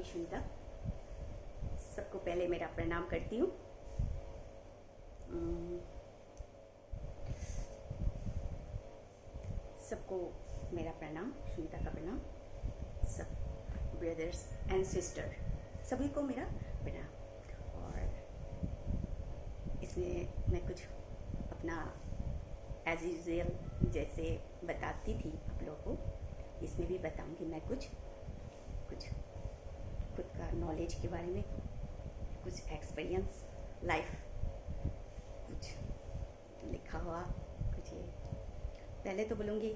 मामी सुनीता। सबको पहले मेरा प्रणाम करती हूँ। सबको मेरा प्रणाम, सुनीता का प्रणाम। सब ब्रदर्स एंड सिस्टर सभी को मेरा प्रणाम। और इसमें मैं कुछ अपना एज यूजुअल जैसे बताती थी आप लोगों को, इसमें भी बताऊंगी मैं कुछ खुद का नॉलेज के बारे में, कुछ एक्सपीरियंस लाइफ, कुछ लिखा हुआ कुछ। ये पहले तो बोलूँगी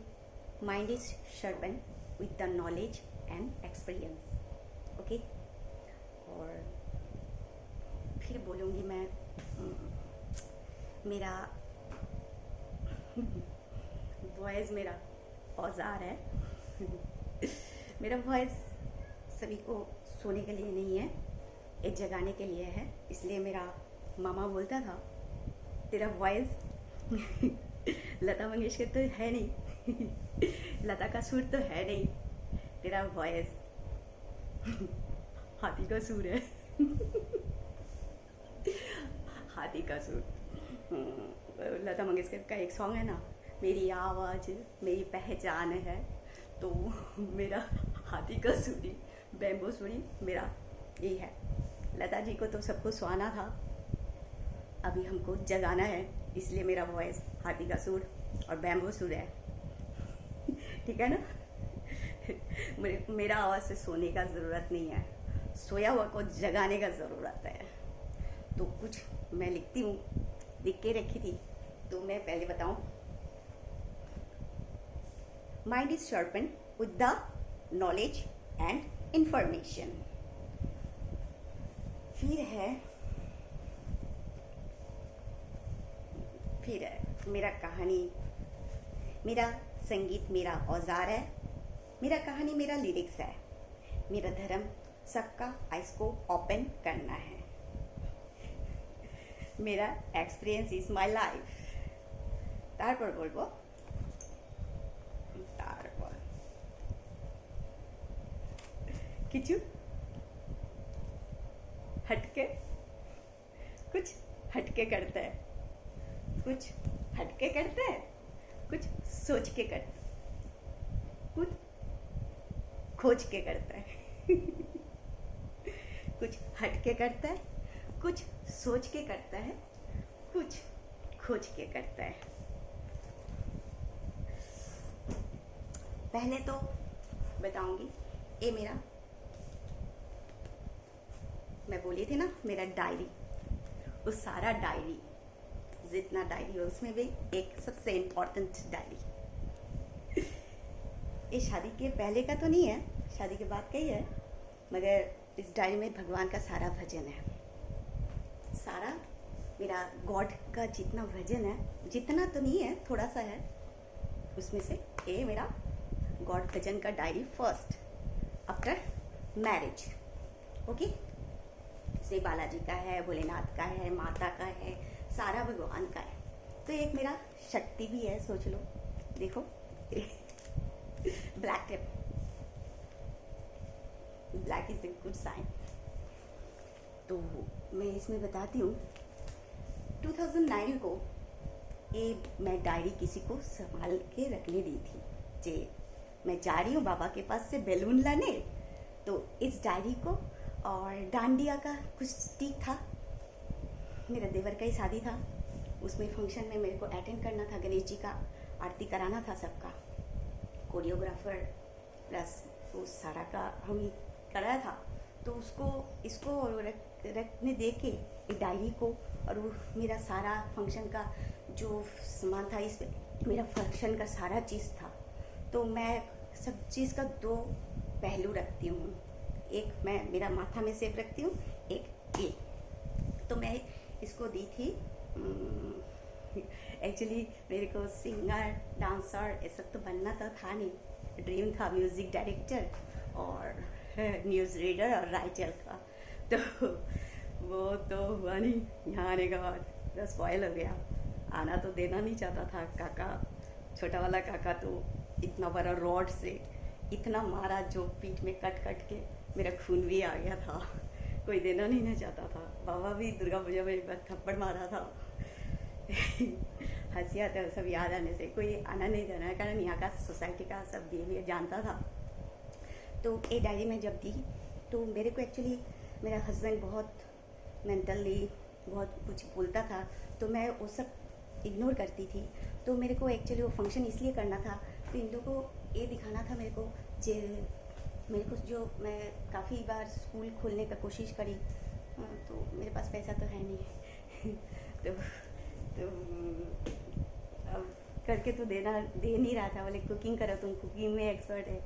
mind is sharpen with the knowledge and experience, okay. और फिर बोलूँगी मैं मेरा वॉइस मेरा औजार है। मेरा वॉइस सभी को सोने के लिए नहीं है, एक जगाने के लिए है। इसलिए मेरा मामा बोलता था तेरा वॉइस लता मंगेशकर तो है नहीं, लता का सुर तो है नहीं, तेरा वॉइस हाथी का सुर है। हाथी का सुर। लता मंगेशकर का एक सॉन्ग है ना, मेरी आवाज़ मेरी पहचान है, तो मेरा हाथी का सूरी, बैम्बो सूरी मेरा ये है। लता जी को तो सबको सुहाना था, अभी हमको जगाना है, इसलिए मेरा वॉइस हाथी का सूर और बैम्बो सूर है। ठीक है ना। मेरा आवाज़ से सोने का ज़रूरत नहीं है, सोया हुआ को जगाने का ज़रूरत है। तो कुछ मैं लिखती हूँ, लिख के रखी थी, तो मैं पहले बताऊँ। Mind is sharpen with the knowledge and information. फिर है मेरा कहानी, मेरा संगीत मेरा औजार है, मेरा कहानी मेरा लिरिक्स है, मेरा धर्म सबका आइस को ओपन करना है, मेरा एक्सपीरियंस इज माई लाइफ। তারপর বলবো, তারপর কিছু हटके, कुछ हटके करता है, कुछ हटके करता है, कुछ सोच के करता है, कुछ खोज के करता है। कुछ हटके करता है, कुछ सोच के करता है, कुछ खोज के करता है। पहले तो बताऊंगी, ये मेरा, मैं बोली थी ना मेरा डायरी, वो सारा डायरी जितना डायरी है उसमें भी एक सबसे इम्पोर्टेंट डायरी। ये शादी के पहले का तो नहीं है, शादी के बाद का ही है, मगर इस डायरी में भगवान का सारा भजन है। सारा मेरा गॉड का जितना भजन है, जितना तो नहीं है, थोड़ा सा है, उसमें से ये मेरा गॉड भजन का diary first after marriage, okay. इसमें बालाजी का है, भोलेनाथ का है, माता का है, सारा भगवान का है। तो एक मेरा शक्ति भी है, सोच लो, देखो। Black tape, black is a good sign. तो मैं इसमें बताती हूँ 2009 को ये मैं डायरी किसी को संभाल के रखने दी थी। जे मैं जा रही हूँ बाबा के पास से बैलून लाने, तो इस डायरी को और डांडिया का कुछ ठीक था, मेरा देवर का ही शादी था, उसमें फंक्शन में मेरे को अटेंड करना था, गणेश जी का आरती कराना था सबका, कोरियोग्राफर प्लस वो सारा का हम ही कराया था। तो उसको इसको रखने दे के एक डायरी को, और वो मेरा सारा फंक्शन का जो सामान था, इस मेरा फंक्शन का सारा चीज़ था। तो मैं सब चीज़ का दो पहलू रखती हूँ, एक मैं मेरा माथा में सेब रखती हूँ, एक ये। तो मैं इसको दी थी। एक्चुअली मेरे को सिंगर डांसर ये सब तो बनना तो था नहीं, ड्रीम था म्यूज़िक डायरेक्टर और न्यूज़ रीडर और राइटर का। तो वो तो हुआ नहीं, यहाँ आने के बाद बस स्पॉइल हो गया। आना तो देना नहीं चाहता था काका, छोटा वाला काका तो इतना बड़ा रॉड से इतना मारा जो पीठ में कट कट के मेरा खून भी आ गया था, कोई देना नहीं ना चाहता था। बाबा भी दुर्गा पूजा में एक बार थप्पड़ मारा था। हंसी आता है सब याद आने से, कोई आना नहीं देना है, कारण यहाँ का सोसाइटी का सब बिहेवियर जानता था। तो ये डायरी में जब दी तो मेरे को एक्चुअली मेरा हस्बैंड बहुत मेंटली बहुत कुछ बोलता था, तो मैं वो सब इग्नोर करती थी। तो मेरे को एक्चुअली वो फंक्शन इसलिए करना था, तो इन लोगों को ये दिखाना था मेरे को मेरे को जो मैं काफ़ी बार स्कूल खोलने का कोशिश करी, तो मेरे पास पैसा तो है नहीं। तो अब करके तो दे नहीं रहा था। बोले कुकिंग करो, तुम कुकिंग में एक्सपर्ट है।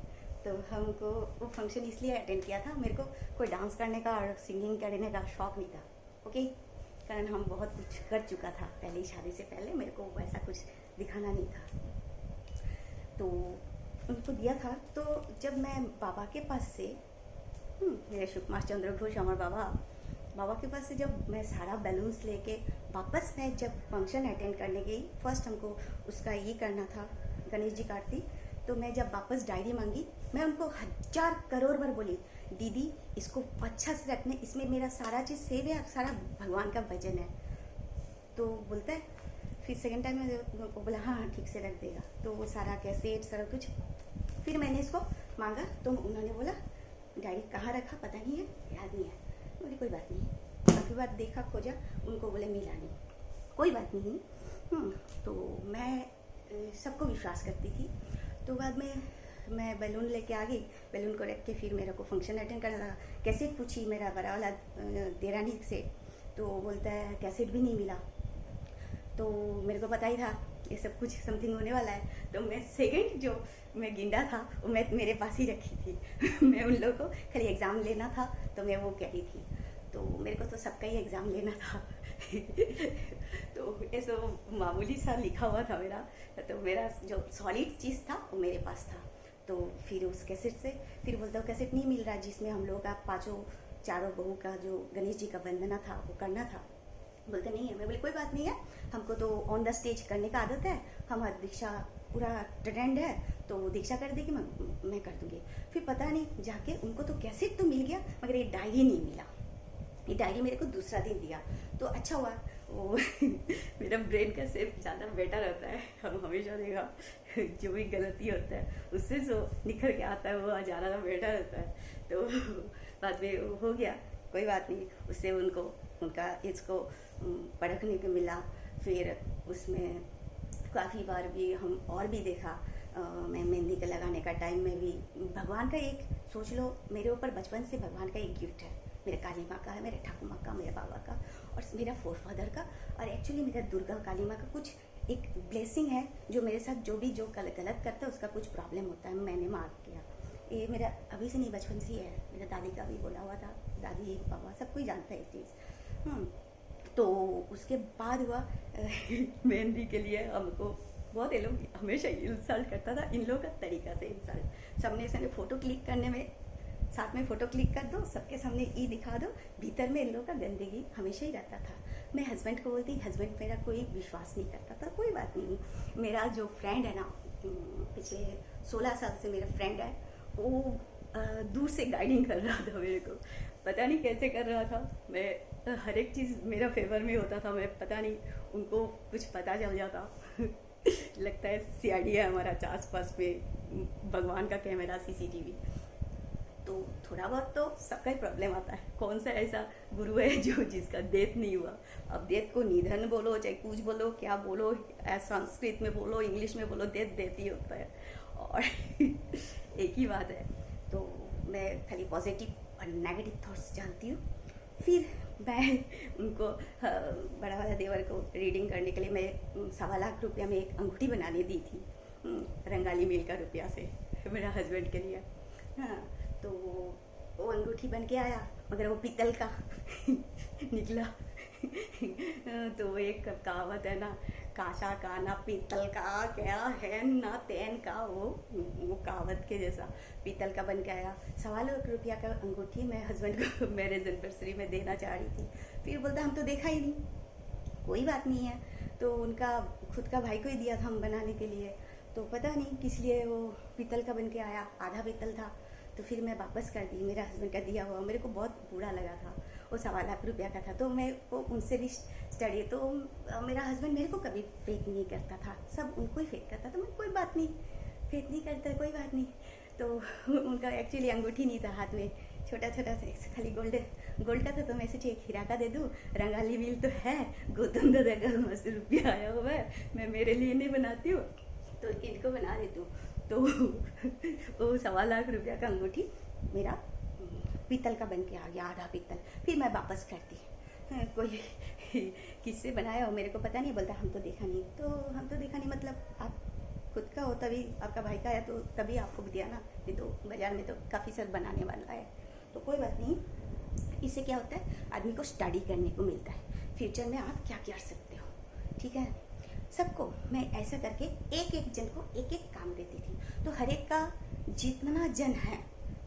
तो हमको वो फंक्शन इसलिए अटेंड किया था, मेरे को कोई डांस करने का और सिंगिंग करने का शौक़ नहीं था, ओके, कारण हम बहुत कुछ कर चुका था पहले ही, शादी से पहले मेरे को वैसा कुछ दिखाना नहीं था। तो उनको दिया था। तो जब मैं बाबा के पास से मेरे सुकुमार चंद्र घोष हमारे बाबा के पास से जब मैं सारा बैलून्स लेके वापस मैं जब फंक्शन अटेंड करने गई, फर्स्ट हमको उसका ये करना था गणेश जी का आरती। तो मैं जब वापस डायरी मांगी, मैं उनको 1000 करोड़ बार बोली, दीदी इसको अच्छा से रखने, इसमें मेरा सारा चीज़ सेव है और सारा भगवान का भजन है। तो बोलता है, फिर सेकेंड टाइम में उनको बोला हाँ ठीक से रख देगा। तो वो सारा कैसेट सारा कुछ, फिर मैंने इसको मांगा तो उन्होंने बोला डायरी कहाँ रखा पता नहीं है, याद नहीं है। बोली कोई बात नहीं, काफ़ी बार देखा खोजा, उनको बोले मिला नहीं, कोई बात नहीं। तो मैं सबको विश्वास करती थी। तो बाद में मैं बैलून लेके आ गई, बैलून को रख के फिर मेरे को फंक्शन अटेंड करना था। कैसेट पूछी मेरा बड़ा वाला देरानी से, तो बोलता है कैसेट भी नहीं मिला। तो मेरे को पता ही था ये सब कुछ समथिंग होने वाला है। तो मैं सेकंड जो मैं गिंडा था वो मैं मेरे पास ही रखी थी। मैं उन लोगों को खाली एग्ज़ाम लेना था तो मैं वो कह रही थी। तो मेरे को तो सबका ही एग्ज़ाम लेना था। तो ऐसा मामूली सा लिखा हुआ था मेरा। तो मेरा जो सॉलिड चीज़ था वो मेरे पास था। तो फिर उस कैसेट से फिर बोलता हूँ कैसेट नहीं मिल रहा जिसमें हम लोग का चारों बहू का जो गणेश जी का वंदना था वो करना था। बोलते नहीं है। मैं बोली कोई बात नहीं है, हमको तो ऑन द स्टेज करने का आदत है, हमारा दीक्षा पूरा ट्रेंड है, तो दीक्षा कर देगी, मैं कर दूँगी। फिर पता नहीं जाके उनको तो कैसेट तो मिल गया मगर ये डायरी नहीं मिला। ये डायरी मेरे को दूसरा दिन दिया तो अच्छा हुआ। वो मेरा ब्रेन का शेप ज़्यादा बेटर रहता है, हम हमेशा देखा जो भी गलती होता है उससे जो निखर के आता है वो ज़्यादा बेटर रहता है। तो बाद में हो गया, कोई बात नहीं। उससे उनको उनका इसको परखने को मिला। फिर उसमें काफ़ी बार भी हम और भी देखा। मैं मेहंदी के लगाने का टाइम में भी भगवान का एक सोच लो, मेरे ऊपर बचपन से भगवान का एक गिफ्ट है। मेरे काली माँ का है, मेरे ठाकुर माँ का, मेरे बाबा का और मेरा फोरफादर का, और एक्चुअली मेरा दुर्गा काली माँ का कुछ एक ब्लेसिंग है जो मेरे साथ जो गलत करता है उसका कुछ प्रॉब्लम होता है, मैंने मार्क किया। ये मेरा अभी से नहीं बचपन से ही है। मेरा दादी का भी बोला हुआ था, दादी पापा सब कोई जानता है इस चीज़। तो उसके बाद हुआ मेहंदी के लिए हमको बहुत ये लोग हमेशा इंसल्ट करता था, इन लोगों का तरीका से इंसल्ट। सामने से फ़ोटो क्लिक करने में साथ में फ़ोटो क्लिक कर दो, सबके सामने ई दिखा दो, भीतर में इन लोगों का गंदगी हमेशा ही रहता था। मैं हस्बैंड को बोलती, हस्बैंड मेरा कोई विश्वास नहीं करता था। कोई बात नहीं, मेरा जो फ्रेंड है ना, पिछले 16 साल से मेरा फ्रेंड है, वो दूर से गाइडिंग कर रहा था मेरे को, पता नहीं कैसे कर रहा था। मैं हर एक चीज़ मेरा फेवर में होता था, मैं पता नहीं उनको कुछ पता चल जाता। लगता है सीआईडी है हमारा आस पास में, भगवान का कैमरा, सीसीटीवी। तो थोड़ा बहुत तो सबका ही प्रॉब्लम आता है। कौन सा ऐसा गुरु है जो जिसका डेथ नहीं हुआ। अब डेथ को निधन बोलो चाहे कुछ बोलो, क्या बोलो, संस्कृत में बोलो, इंग्लिश में बोलो, डेथ ही होता है और एक ही बात है। तो मैं खाली पॉजिटिव और नेगेटिव थॉट्स जानती हूँ। फिर मैं उनको बड़ा वाला देवर को रीडिंग करने के लिए मैं 1.25 लाख रुपया में एक अंगूठी बनाने दी थी, रंगाली मिल का रुपया से, मेरा हस्बैंड के लिए। हाँ, तो वो अंगूठी बन के आया मगर वो पीतल का निकला। तो एक कहावत है ना, काशा का ना पीतल का, क्या है ना तेन का, वो कहावत के जैसा पीतल का बन के आया। 1.25 लाख रुपया का अंगूठी मैं हस्बैंड को मैरिज एनिवर्सरी में देना चाह रही थी। फिर बोलता हम तो देखा ही नहीं, कोई बात नहीं है। तो उनका खुद का भाई को ही दिया था हम बनाने के लिए। तो पता नहीं किस लिए वो पीतल का बन के आया, आधा पीतल था। तो फिर मैं वापस कर दी, मेरा हस्बैंड का दिया हुआ, मेरे को बहुत बुरा लगा था। वो 1.25 लाख का था। तो मैं वो उनसे भी स्टडी, तो मेरा हस्बैंड मेरे को कभी फेक नहीं करता था, सब उनको ही फेक करता था। मैं कोई बात नहीं, फेक नहीं करता, कोई बात नहीं। तो उनका एक्चुअली अंगूठी नहीं था हाथ में, छोटा छोटा सा खाली गोल्ड का था। तो मैं सोची एक हीरा का दे दूँ, रंगाली बिल तो है, गौतम दादा का मस्त रुपया आया हुआ है, मैं मेरे लिए नहीं बनाती हूँ तो इनको बना देती हूँ। तो वो 1.25 लाख का अंगूठी मेरा पीतल का बन के आ गया, आधा पीतल। फिर मैं वापस करती, कोई किससे बनाया हो मेरे को पता नहीं, बोलता हम तो देखा नहीं। तो हम तो देखा नहीं मतलब आप खुद का हो तभी, आपका भाई का है तो तभी आपको दिया ना, ये तो बाज़ार में तो काफ़ी सर बनाने वाला है। तो कोई बात नहीं, इससे क्या होता है, आदमी को स्टडी करने को मिलता है फ्यूचर में आप क्या कर सकते हो। ठीक है, सबको मैं ऐसा करके एक एक जन को एक एक काम देती थी। तो हर एक का जितना जन है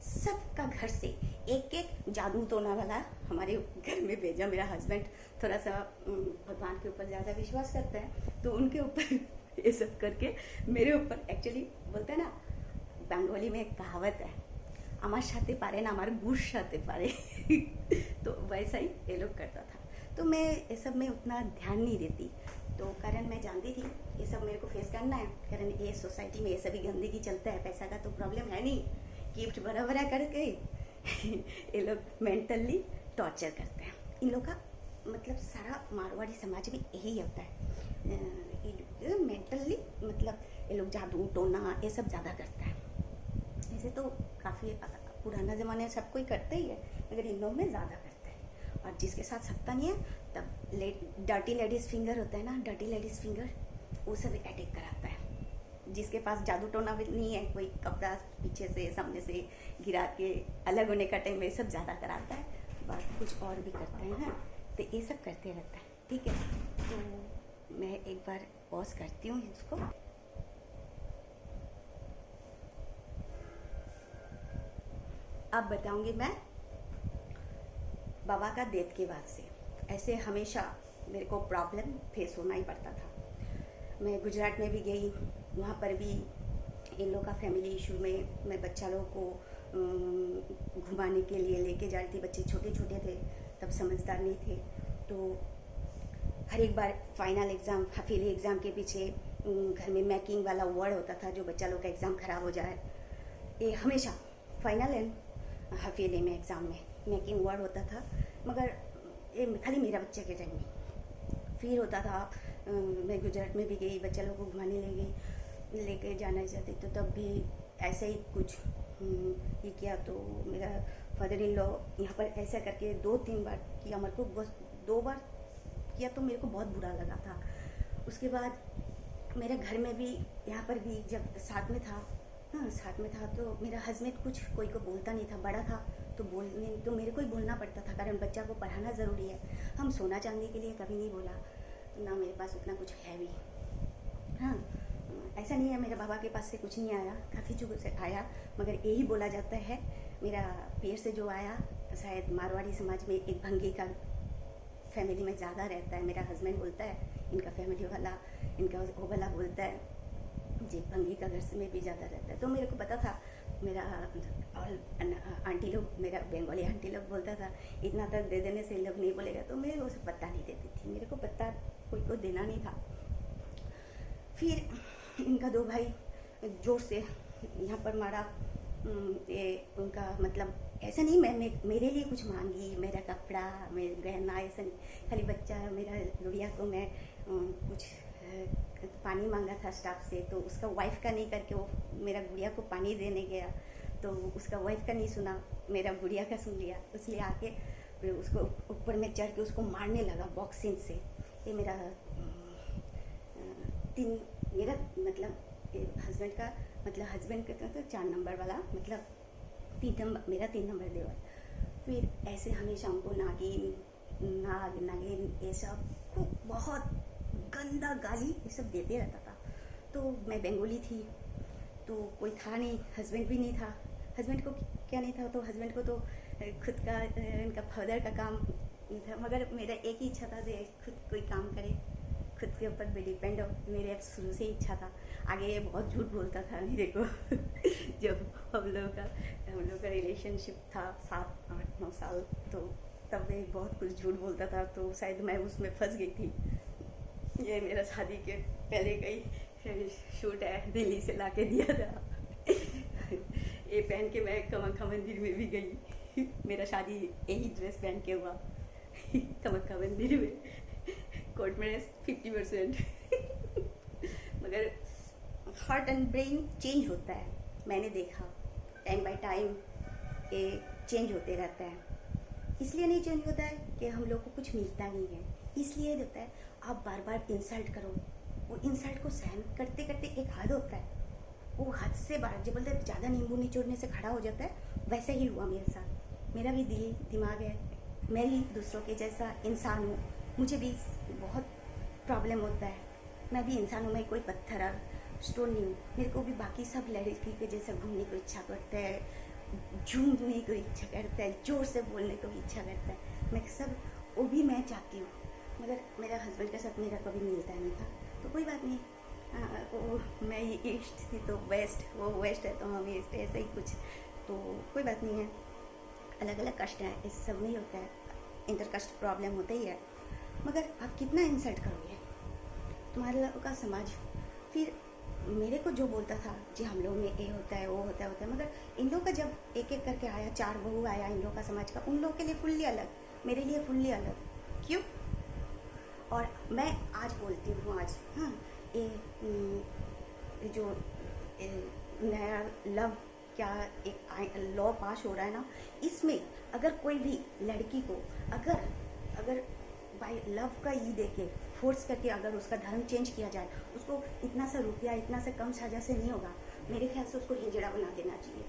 सबका घर से एक एक जादू टोना वाला हमारे घर में भेजा। मेरा हस्बैंड थोड़ा सा भगवान के ऊपर ज़्यादा विश्वास करता है, तो उनके ऊपर ये सब करके मेरे ऊपर एक्चुअली बोलते हैं ना, बंगाली में एक कहावत है, আমার সাথে পারে না আমার गुड़ সাথে पारे तो वैसा ही ये लोग करता था। तो मैं ये सब में उतना ध्यान नहीं देती। तो कारण मैं जानती थी ये सब मेरे को फेस करना है, कारण ये सोसाइटी में ये सभी गंदगी चलता है, पैसा का तो प्रॉब्लम है नहीं, गिफ्ट बड़ा बड़ा करके ये लोग मेंटली टॉर्चर करते हैं। इन लोग का मतलब सारा मारवाड़ी समाज में यही होता है, मेंटली मतलब ये लोग जादू टोना ये सब ज़्यादा करता है। ऐसे तो काफ़ी पुराना ज़माने सब कोई करते ही है, मगर इन लोग में ज़्यादा करते हैं। और जिसके साथ सकता नहीं है तब डर्टी लेडीज़ फिंगर होता है ना, डर्टी लेडीज़ फिंगर, वो सब अटैक कराता है। जिसके पास जादू टोना भी नहीं है, कोई कपड़ा पीछे से सामने से गिरा के अलग होने का टाइम में सब ज़्यादा कराता है, बात कुछ और भी करते हैं। तो ये सब करते रहता है। ठीक है, तो मैं एक बार पॉज करती हूँ इसको। अब बताऊंगी मैं बाबा का डेथ के बाद से। ऐसे हमेशा मेरे को प्रॉब्लम फेस होना ही पड़ता था। मैं गुजरात में भी गई, वहाँ पर भी इन लोगों का फैमिली इशू में मैं बच्चा लोगों को घुमाने के लिए लेके जा रही थी। बच्चे छोटे छोटे थे तब, समझदार नहीं थे। तो हर एक बार फाइनल एग्ज़ाम, हाफिली एग्ज़ाम के पीछे घर में मैकिंग वाला वर्ड होता था, जो बच्चा लोग का एग्ज़ाम ख़राब हो जाए। ये हमेशा फाइनल एंड हाफिली में एग्ज़ाम में मेकिंग वर्ड होता था, मगर ये खाली मेरा बच्चे के टाइम में फिर होता था। मैं गुजरात में भी गई, बच्चा लोग को घुमाने ले गई, लेके जाना चाहती, तो तब भी ऐसे ही कुछ ये किया। तो मेरा फादर इन लॉ यहाँ पर ऐसा करके 2-3 बार किया, मेरे को बस 2 बार किया तो मेरे को बहुत बुरा लगा था। उसके बाद मेरे घर में भी, यहाँ पर भी जब साथ में था, हाँ साथ में था, तो मेरा हस्बैंड कुछ कोई को बोलता नहीं था, बड़ा था तो बोलने तो मेरे को ही बोलना पड़ता था, कारण बच्चा को पढ़ाना ज़रूरी है। हम सोना चांदी के लिए कभी नहीं बोला, ना मेरे पास उतना कुछ है भी। हाँ, ऐसा नहीं है मेरे बाबा के पास से कुछ नहीं आया, काफ़ी चीज़ों से आया, मगर यही बोला जाता है मेरा पेट से जो आया, शायद मारवाड़ी समाज में एक भंगी का फैमिली में ज़्यादा रहता है। मेरा हस्बैंड बोलता है, इनका फैमिली वाला, इनका वो वाला बोलता है जी भंगी का घर से में भी ज़्यादा रहता है। तो मेरे को पता था, मेरा आंटी लोग, मेरा बंगाली आंटी लोग बोलता था इतना तक दे देने से लोग नहीं बोलेगा, तो मैं वो सब पता नहीं देती थी, मेरे को पता कोई को देना नहीं था। फिर इनका 2 भाई जोर से यहाँ पर मारा। ये उनका मतलब ऐसा नहीं मैं मेरे लिए कुछ मांगी, मेरा कपड़ा, मेरे गहना, ऐसा नहीं, खाली बच्चा मेरा गुड़िया को मैं कुछ पानी मांगा था स्टाफ से, तो उसका वाइफ का नहीं करके वो मेरा गुड़िया को पानी देने गया, तो उसका वाइफ का नहीं सुना, मेरा गुड़िया का सुन लिया, इसलिए आके फिर उसको ऊपर में चढ़ के उसको मारने लगा बॉक्सिंग से। ये मेरा मेरा मतलब हस्बैंड का मतलब हस्बैंड का तो 4 नंबर वाला, मतलब 3 नंबर, मेरा 3 नंबर देवर। फिर ऐसे हमेशा उनको नागिन ये सब को बहुत गंदा गाली ये सब देते रहता था। तो मैं बंगाली थी, तो कोई था नहीं, हस्बैंड भी नहीं था। हस्बैंड को क्या नहीं था, तो हस्बैंड को तो खुद का इनका फादर का काम नहीं था, मगर मेरा एक ही इच्छा था कि खुद कोई काम करे, खुद के ऊपर भी डिपेंड हो। मेरे शुरू से इच्छा था। आगे ये बहुत झूठ बोलता था मेरे को जब हम लोग का रिलेशनशिप था 7 8 9 साल, तो तब मैं बहुत कुछ झूठ बोलता था, तो शायद मैं उसमें फंस गई थी। ये मेरा शादी के पहले कई शूट है दिल्ली से ला के दिया था। ये पहन के मैं कामाख्या मंदिर में भी गई। मेरा शादी यही ड्रेस पहन के हुआ कामाख्या मंदिर में। Court marriage 50%। मगर हार्ट एंड ब्रेन चेंज होता है, मैंने देखा टाइम बाय टाइम ये चेंज होते रहता है। इसलिए नहीं चेंज होता है कि हम लोग को कुछ मिलता नहीं है, इसलिए होता है आप बार बार इंसल्ट करो। वो इंसल्ट को सहन करते करते एक हद होता है, वो हद से बाहर जब बोलते ज़्यादा नींबू निचोड़ने से खड़ा हो जाता है, वैसे ही हुआ मेरे साथ। मेरा भी दिल दिमाग है, मैं भी दूसरों के जैसा इंसान हूँ, मुझे भी बहुत प्रॉब्लम होता है। मैं भी इंसान हूँ, मैं कोई पत्थर और स्टोन नहीं हूँ। मेरे को भी बाकी सब लड़की के जैसा घूमने को इच्छा करता है, झूमने को इच्छा करता है, जोर से बोलने को इच्छा करता है। मैं सब वो भी मैं चाहती हूँ, मगर मेरा हस्बैंड के साथ मेरा कभी मिलता नहीं था। तो कोई बात नहीं, वो मैं ईस्ट थी तो वेस्ट, वो वेस्ट है तो हम ईस्ट, ऐसे ही कुछ। तो कोई बात नहीं है, अलग अलग कष्ट हैं, इस सब नहीं होता है, इंटर कष्ट प्रॉब्लम होता ही है। मगर आप कितना इंसल्ट करोगे तुम्हारे लोगों का समाज। फिर मेरे को जो बोलता था जी हम लोग में ये होता है वो होता है, मगर इन लोग का जब एक एक करके आया, 4 बहू आया इन लोग का समाज का, उन लोग के लिए फुल्ली अलग, मेरे लिए फुल्ली अलग। क्यों? और मैं आज बोलती हूँ, आज हाँ ये जो नया लव क्या एक लॉ पास हो रहा है ना, इसमें अगर कोई भी लड़की को अगर बाय लव का ई दे के फोर्स करके अगर उसका धर्म चेंज किया जाए, उसको इतना सा रुपया इतना से कम सजा से नहीं होगा। मेरे ख्याल से उसको हिजड़ा बना देना चाहिए,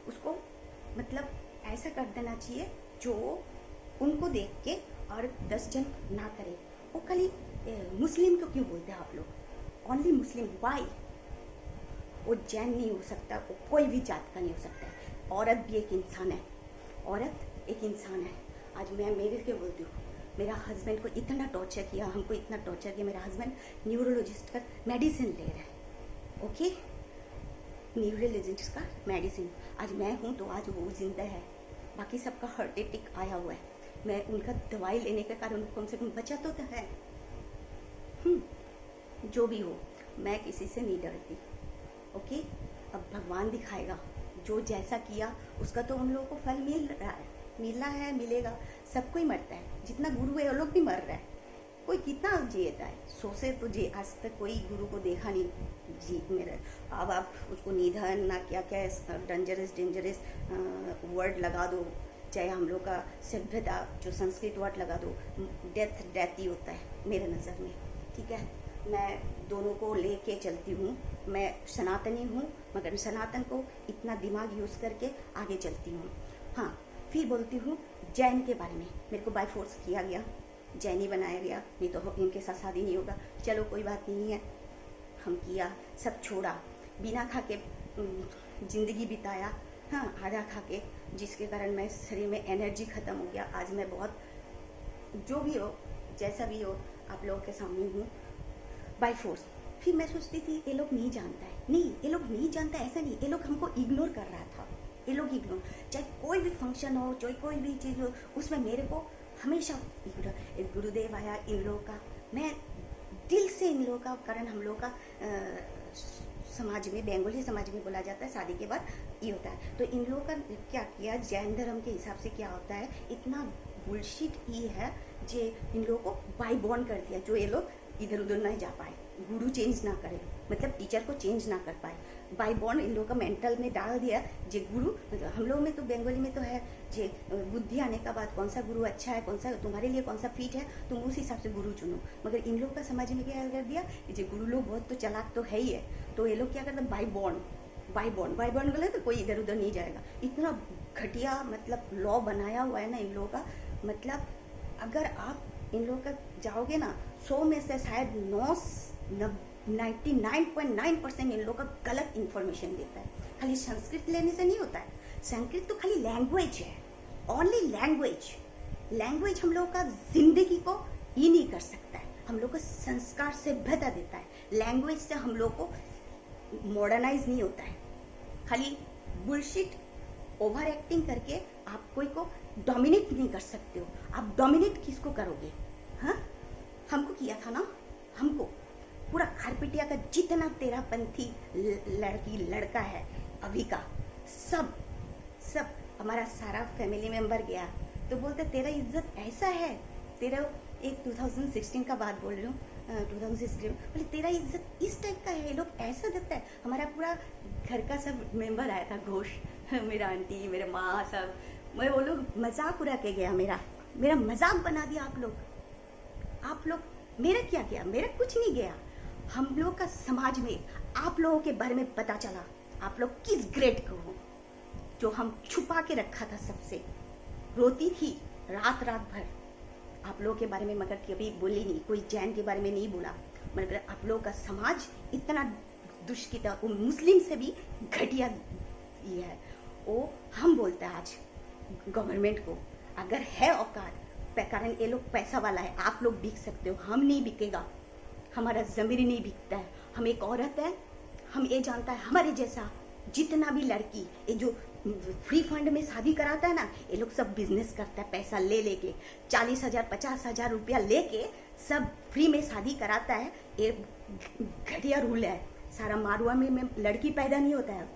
उसको मतलब ऐसा कर देना चाहिए जो उनको देख के और 10 जन ना करे। वो खाली मुस्लिम को क्यों बोलते हैं आप लोग, ओनली मुस्लिम, वाई? वो जैन नहीं हो सकता, वो कोई भी जात का नहीं हो सकता। औरत भी एक इंसान है, औरत एक इंसान है। आज मैं मेरे के बोलती हूँ, मेरा हस्बैंड को इतना टॉर्चर किया, हमको इतना टॉर्चर किया। मेरा हस्बैंड न्यूरोलॉजिस्ट का मेडिसिन ले रहा है, ओके, न्यूरोलॉजिस्ट का मेडिसिन। आज मैं हूँ तो आज वो जिंदा है, बाकी सबका हार्ट अटैक आया हुआ है। मैं उनका दवाई लेने के कारण कम से कम बचा तो है। जो भी हो, मैं किसी से नहीं डरती, ओके। अब भगवान दिखाएगा, जो जैसा किया उसका तो उन लोगों को फल मिल रहा है, मिला है, मिलेगा। सबको ही मरता है, जितना गुरु है वो लोग भी मर रहा है। कोई कितना जीता है, 100 से तो जी आज तक कोई गुरु को देखा नहीं जी मेरा। अब आप उसको निधन ना क्या क्या डेंजरस वर्ड लगा दो, चाहे हम लोग का सभ्यता जो संस्कृत वर्ड लगा दो, डेथ ही होता है मेरे नज़र में, ठीक है। मैं दोनों को लेके चलती हूँ, मैं सनातनी हूँ, मगर सनातन को इतना दिमाग यूज़ करके आगे चलती हूँ। हाँ, फिर बोलती हूँ जैन के बारे में। मेरे को बाय फोर्स किया गया, जैनी बनाया गया, नहीं तो इनके साथ शादी नहीं होगा। चलो कोई बात नहीं है, हम किया, सब छोड़ा, बिना खा के ज़िंदगी बिताया, हाँ आधा खा के, जिसके कारण मैं शरीर में एनर्जी ख़त्म हो गया। आज मैं बहुत, जो भी हो जैसा भी हो, आप लोगों के सामने हूँ बाय फोर्स। फिर मैं सोचती थी ये लोग नहीं जानता है, नहीं ये लोग नहीं जानता, ऐसा नहीं, ये लोग हमको इग्नोर कर रहा था। ये लोग इग्नोर, चाहे कोई भी फंक्शन हो, चाहे कोई भी चीज़ हो, उसमें मेरे को हमेशा इग्नोर। गुरुदेव आया, इन लोगों का मैं दिल से, इन लोगों का कारण हम लोग का समाज में, बंगाली समाज में बोला जाता है शादी के बाद ये होता है। तो इन लोगों का क्या किया, जैन धर्म के हिसाब से क्या होता है, इतना बुलशिट ये है जो इन लोगों को बाय बॉर्न कर दिया, जो ये लोग इधर उधर नहीं जा पाए, गुरु चेंज ना करे, मतलब टीचर को चेंज ना कर पाए, बाय बॉर्न इन लोगों का मेंटल में डाल दिया। जे गुरु, मतलब हम लोग में तो बंगाली में तो है, जे बुद्धि आने का बाद कौन सा गुरु अच्छा है, कौन सा तुम्हारे लिए कौन सा फिट है, तुम उस हिसाब से गुरु चुनो। मगर इन लोग का समझ में क्या कर दिया, जे गुरु लोग बहुत तो चालाक तो है ही है, तो ये लोग क्या करते हैं, बाय बॉर्न बोले तो कोई इधर उधर नहीं जाएगा। इतना घटिया मतलब लॉ बनाया हुआ है ना इन लोगों का। मतलब अगर आप इन लोग का जाओगे ना, 100 में से शायद 99.9% इन लोग का गलत इन्फॉर्मेशन देता है। खाली संस्कृत लेने से नहीं होता है, संस्कृत तो खाली लैंग्वेज है, ओनली लैंग्वेज हम लोग का जिंदगी को ही नहीं कर सकता है। हम लोग को संस्कार सभ्यता देता है, लैंग्वेज से हम लोग को मॉडर्नाइज नहीं होता है। खाली बुलशिट ओवर एक्टिंग करके आप कोई को डोमिनेट नहीं कर सकते हो। आप डोमिनेट किसको करोगे? हाँ, हमको किया था ना, हमको पूरा खारपिटिया का जितना तेरापंथी लड़की लड़का है अभी का, सब हमारा सारा फैमिली मेंबर गया तो बोलते तेरा इज्जत ऐसा है, तेरा एक 2016 का बात बोल रही हूँ, 2016 बोले तेरा इज्जत इस टाइप का है, ये लोग ऐसा देता है। हमारा पूरा घर का सब मेंबर आया था, घोष, मेरा आंटी, मेरे माँ, सब, मैं वो लोग मजाक उड़ा के गया, मेरा मजाक बना दिया आप लोग मेरा क्या किया? मेरा कुछ नहीं गया। हम लोग का समाज में आप लोगों के बारे में पता चला, आप लोग किस ग्रेड के हो, जो हम छुपा के रखा था सबसे। रोती थी रात भर आप लोगों के बारे में, मगर कभी बोली नहीं, कोई जैन के बारे में नहीं बोला, मगर आप लोगों का समाज इतना दुष्किता, वो मुस्लिम से भी घटिया ये है। वो हम बोलते हैं आज गवर्नमेंट को, अगर है औकात, कारण ये लोग पैसा वाला है, आप लोग बिक सकते हो, हम नहीं बिकेगा, हमारा ज़मीर नहीं बिकता है। हम एक औरत है, हम ये जानता है हमारे जैसा जितना भी लड़की ये जो फ्री फंड में शादी कराता है ना, ये लोग सब बिजनेस करता है, पैसा लेके 40,000 50,000 रुपया लेके सब फ्री में शादी कराता है। ये घटिया रूल है। सारा मारवा में लड़की पैदा नहीं होता है।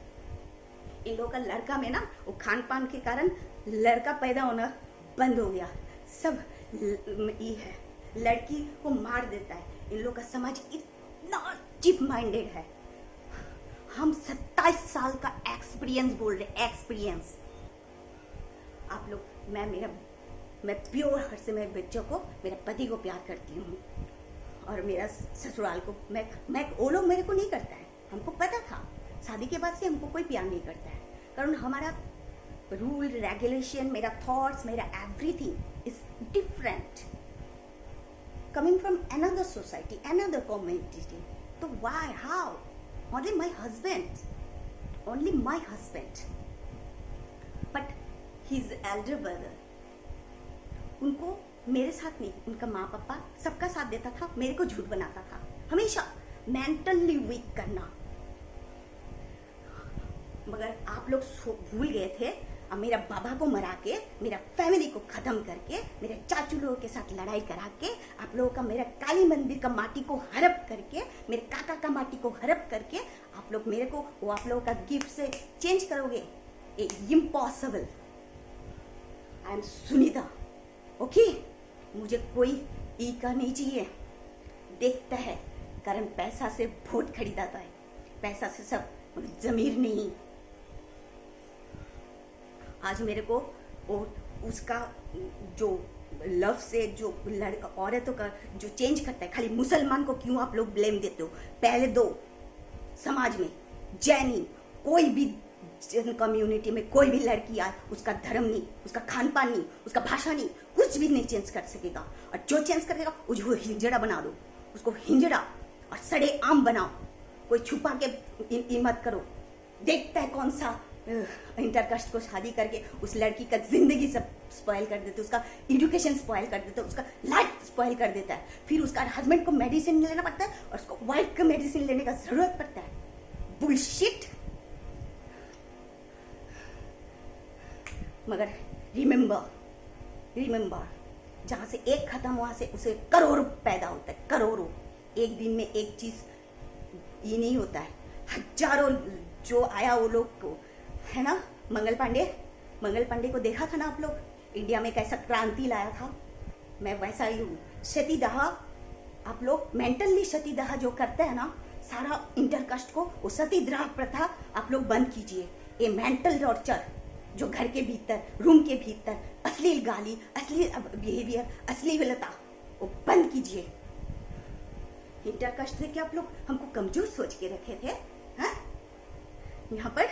इन लोगों का लड़का में ना वो खान पान के कारण लड़का पैदा होना बंद हो गया। सब ये है, लड़की को मार देता है। इन लोगों का समाज इतना चीप माइंडेड है। हम 27 साल का एक्सपीरियंस बोल रहे, एक्सपीरियंस। आप लोग, मैं प्योर हर्ट से मेरे बच्चों को, मेरे पति को प्यार करती हूँ और मेरा ससुराल को मैं वो लोग मेरे को नहीं करता है। हमको पता था शादी के बाद से हमको कोई प्यार नहीं करता है, कारण हमारा रूल रेगुलेशन, मेरा थॉट्स, मेरा everything is different, coming from another society, another community. तो why, how? Only my husband, but his elder brother, उनको मेरे साथ नहीं, उनका माँ पापा सबका साथ देता था, मेरे को झूठ बनाता था हमेशा, मेंटली वीक करना। मगर आप लोग भूल गए थे, अब मेरा बाबा को मरा के, मेरा फैमिली को खत्म करके, मेरे चाचू लोगों के साथ लड़ाई करा के, आप लोगों का मेरा काली मंदिर का माटी को हड़प करके, मेरे काका का माटी को हड़प करके आप लोग मेरे को वो आप लोगों का गिफ्ट से चेंज करोगे? Impossible. I am Sunita, okay? मुझे कोई ई का नहीं चाहिए। देखता है कारण पैसा से वोट खरीदाता है, पैसा से सब, जमीर नहीं। आज मेरे को उसका जो लव से जो लड़का औरतों का जो चेंज करता है, खाली मुसलमान को क्यों आप लोग ब्लेम देते हो? पहले दो, समाज में जैनी कोई भी कम्युनिटी में कोई भी लड़की आए, उसका धर्म नहीं, उसका खान पान नहीं, उसका भाषा नहीं, कुछ भी नहीं चेंज कर सकेगा। और जो चेंज करेगा उसको हिंजड़ा बना दो, उसको हिंजड़ा और सड़े आम बनाओ। कोई छुपा के मत करो। देखता है कौन सा इंटरकास्ट को शादी करके उस लड़की का जिंदगी सब स्पॉइल कर देते, उसका एजुकेशन स्पॉइल कर देते, उसका लाइफ स्पॉइल कर देता है। फिर उसका हस्बैंड को मेडिसिन लेना पड़ता है और उसको वाइफ का मेडिसिन लेने का जरूरत पड़ता है। बुलशिट। मगर रिमेंबर, जहां से एक खत्म वहां से उसे करोड़ों पैदा होता है, करोड़ों। एक दिन में एक चीज ये नहीं होता है, हजारों जो आया वो लोग को, है ना? मंगल पांडे को देखा था ना आप लोग, इंडिया में कैसा क्रांति लाया था। मैं वैसा ही हूँ। सतीदाह, आप लोग मेंटली सतीदाह जो करते हैं ना, सारा इंटरकास्ट को वो सतीदाह प्रथा आप लोग बंद कीजिए। ये मेंटल टॉर्चर जो घर के भीतर, रूम के भीतर, अश्लील गाली, अश्लील बिहेवियर, अश्लीलता, वो बंद कीजिए। इंटरकास्ट से क्या आप लोग हमको कमजोर सोच के रखे थे? हाँ, यहाँ पर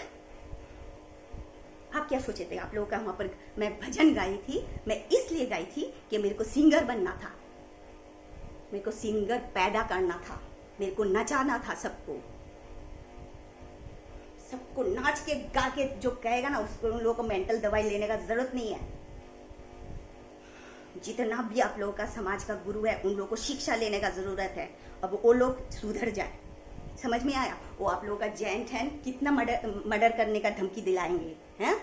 आप क्या सोचे थे? आप लोगों का वहां पर मैं भजन गाई थी, मैं इसलिए गाई थी कि मेरे को सिंगर बनना था, मेरे को सिंगर पैदा करना था, मेरे को नचाना था सबको नाच के गा के जो कहेगा ना, उसको उन लोगों को मेंटल दवाई लेने का जरूरत नहीं है। जितना भी आप लोगों का समाज का गुरु है, उन लोगों को शिक्षा लेने का जरूरत है। अब वो लोग सुधर जाए, समझ में आया? वो आप लोगों का जैंट है, कितना मर्डर करने का धमकी दिलाएंगे हैं?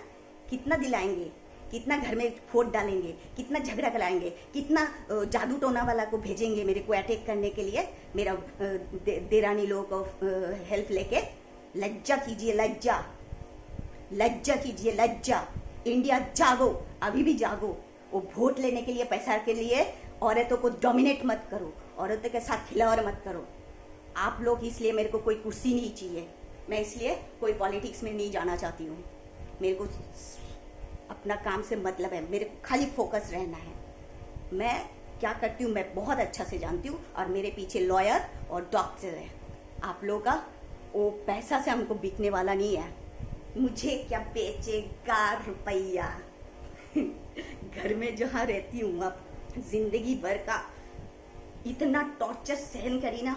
कितना दिलाएंगे? कितना घर में फोड़ डालेंगे? कितना झगड़ा कराएंगे? कितना जादू टोना वाला को भेजेंगे मेरे को अटैक करने के लिए, मेरा देरानी लोगों को हेल्प लेके? लज्जा कीजिए, लज्जा, लज्जा कीजिए, लज्जा। इंडिया जागो, अभी भी जागो। वो वोट लेने के लिए, पैसा के लिए औरतों को डोमिनेट मत करो, औरतों के साथ खिलवाड़ मत करो आप लोग। इसलिए मेरे को कोई कुर्सी नहीं चाहिए, मैं इसलिए कोई पॉलिटिक्स में नहीं जाना चाहती हूँ। मेरे को अपना काम से मतलब है, मेरे को खाली फोकस रहना है। मैं क्या करती हूँ मैं बहुत अच्छा से जानती हूँ, और मेरे पीछे लॉयर और डॉक्टर है। आप लोगों का वो पैसा से हमको बिकने वाला नहीं है। मुझे क्या बेचेगा रुपया? घर में जहाँ रहती हूँ अब, जिंदगी भर का इतना टॉर्चर सहन करी ना,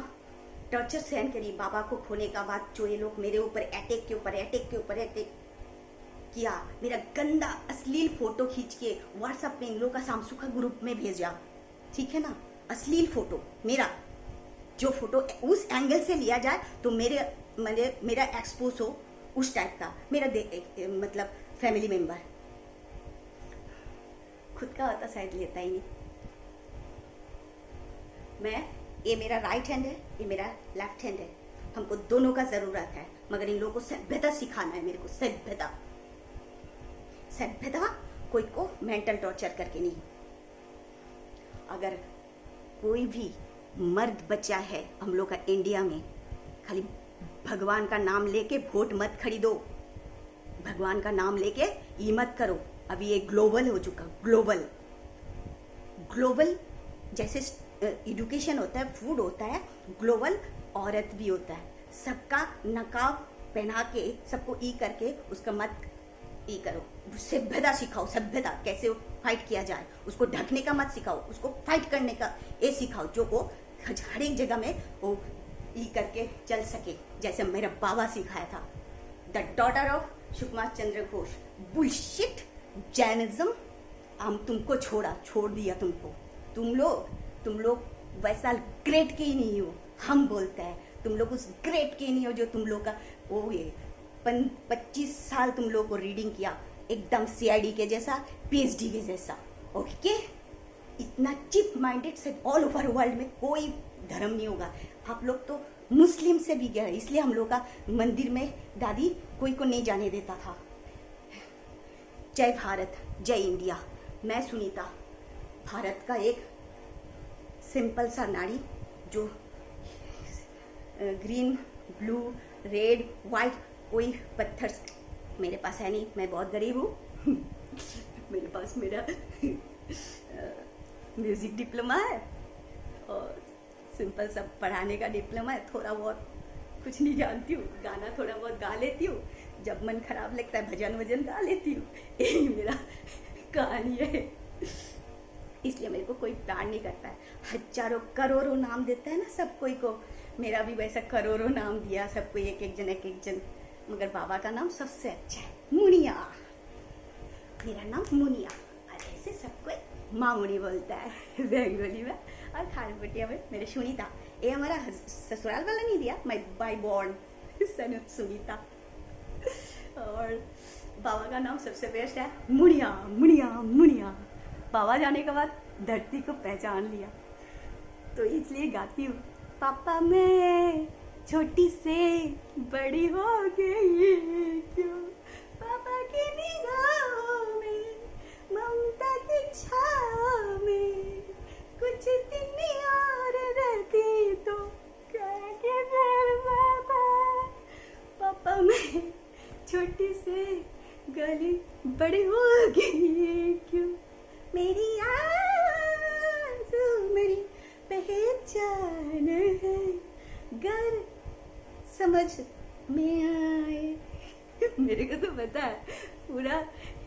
टॉर्चर सहन करी। बाबा को खोने का बाद जो ये लोग मेरे ऊपर अटैक के ऊपर अटैक किया, मेरा गंदा अश्लील फोटो खींच के व्हाट्सएप पे इन लोगों का सामसुखा ग्रुप में भेजा, ठीक है ना? अश्लील फोटो, मेरा जो फोटो उस एंगल से लिया जाए तो मेरा एक्सपोज हो, उस टाइप का मेरा मतलब फैमिली मेंबर। खुद का होता शायद लेता ही नहीं। ये मेरा राइट हैंड है, ये मेरा लेफ्ट हैंड है। हमको दोनों का जरूरत है, मगर इन लोगों को सभ्यता सिखाना है मेरे को। सभ्यता, सभ्यता कोई को मेंटल टॉर्चर करके नहीं। अगर कोई भी मर्द बच्चा है हम लोग का इंडिया में, खाली भगवान का नाम लेके वोट मत खरीदो, भगवान का नाम लेके ये मत करो। अभी ये ग्लोबल हो चुका, ग्लोबल जैसे एजुकेशन होता है, फूड होता है, ग्लोबल औरत भी होता है। सबका नकाब पहना के, सबको ई करके उसका मत ई करो। सभ्यता सिखाओ, सभ्यता कैसे फाइट किया जाए, उसको ढकने का मत सिखाओ, उसको फाइट करने का ये सिखाओ, जो को हर एक जगह में वो ई करके चल सके, जैसे मेरा बाबा सिखाया था। The daughter of Sushma Chandra Ghosh. Bullshit Jainism, हम तुमको छोड़ दिया तुमको। तुम लोग वैसा ग्रेट के ही नहीं हो, हम बोलते हैं तुम लोग उस ग्रेट के नहीं हो जो तुम लोग का वो ये 25 साल तुम लोग को रीडिंग किया, एकदम CID के जैसा, PhD के जैसा। ओके, इतना चिप माइंडेड से ऑल ओवर वर्ल्ड में कोई धर्म नहीं होगा। आप लोग तो मुस्लिम से भी गए, इसलिए हम लोग का मंदिर में दादी कोई को नहीं जाने देता था। जय भारत, जय इंडिया। मैं सुनीता, भारत का एक सिंपल सा नारी, जो ग्रीन, ब्लू, रेड, वाइट कोई पत्थर मेरे पास है नहीं। मैं बहुत गरीब हूँ। मेरे पास मेरा म्यूजिक डिप्लोमा है और सिंपल सा पढ़ाने का डिप्लोमा है। थोड़ा बहुत कुछ नहीं जानती हूँ, गाना थोड़ा बहुत गा लेती हूँ, जब मन खराब लगता है भजन वजन गा लेती हूँ। यही मेरा कहानी है। इसलिए मेरे को कोई प्यार नहीं करता है। हजारों करोड़ों नाम देता है ना सब कोई को, मेरा भी वैसा करोड़ों नाम दिया सबको, एक एक जन, मगर बाबा का नाम सबसे अच्छा है, मुनिया। मेरा नाम मुनिया, और ऐसे सबको मामुनी बोलता है बेंगोली में, और खानपटिया में मेरे सुनीता। ये हमारा ससुराल वाला नहीं दिया, माई बाई बॉर्न सन सुनीता। और बाबा का नाम सबसे बेस्ट है, मुनिया मुनिया मुनिया। बाबा जाने के बाद धरती को पहचान लिया, तो इसलिए गाती हूँ। पापा मैं छोटी से बड़ी हो गई क्यों, पापा की निगाहों में, ममता की छाँव में, कुछ दिन और रहती तो क्या पापा। पापा मैं छोटी से गली बड़ी हो गई क्यों, मेरी आंसू मेरी पहचान है, घर समझ में आए। मेरे को तो पता है पूरा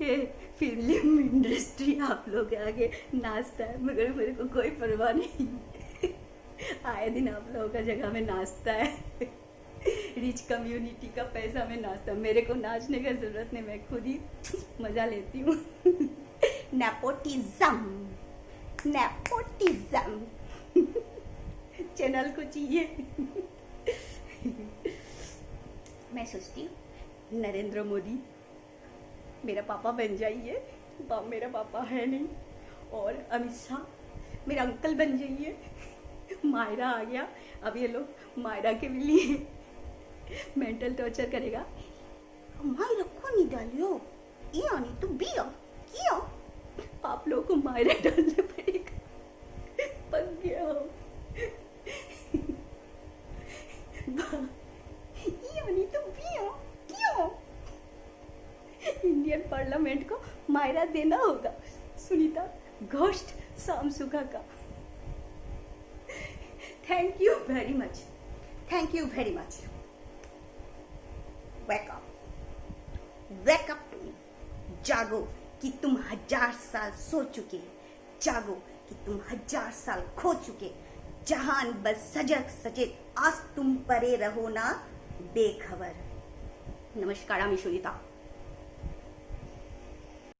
ये फिल्म इंडस्ट्री आप लोग के आगे नाचता है, मगर मेरे को कोई परवाह नहीं। आए दिन आप लोगों का जगह में नाचता है, रिच कम्युनिटी का पैसा में नाचता है। मेरे को नाचने का जरूरत नहीं, मैं खुद ही मजा लेती हूँ। नेपोटिज्म, नेपोटिज्म चैनल को चाहिए। मैं सोचती हूँ नरेंद्र मोदी मेरा पापा बन जाइए, मेरा पापा है नहीं, और अमित शाह मेरा अंकल बन जाइए। मायरा आ गया, अब ये लोग मायरा के लिए मेंटल टॉर्चर करेगा। मायरा को नहीं डालियो, ये आनी तो बिया किया, आप लोगों को मायरा डालना पड़ेगा। पक गया हो। ये आनी तो बिया क्यों? इंडियन पार्लियामेंट को मायरा देना होगा। सुनीता घोस्ट सामसुका का। Thank you very much, thank you very much. Wake up to me. जागो कि तुम 1000 साल सो चुके, जागो कि तुम 1000 साल खो चुके। जहान बस सजग सचेत, आज तुम परे रहो ना बेखबर। नमस्कार, আমি সুনিতা।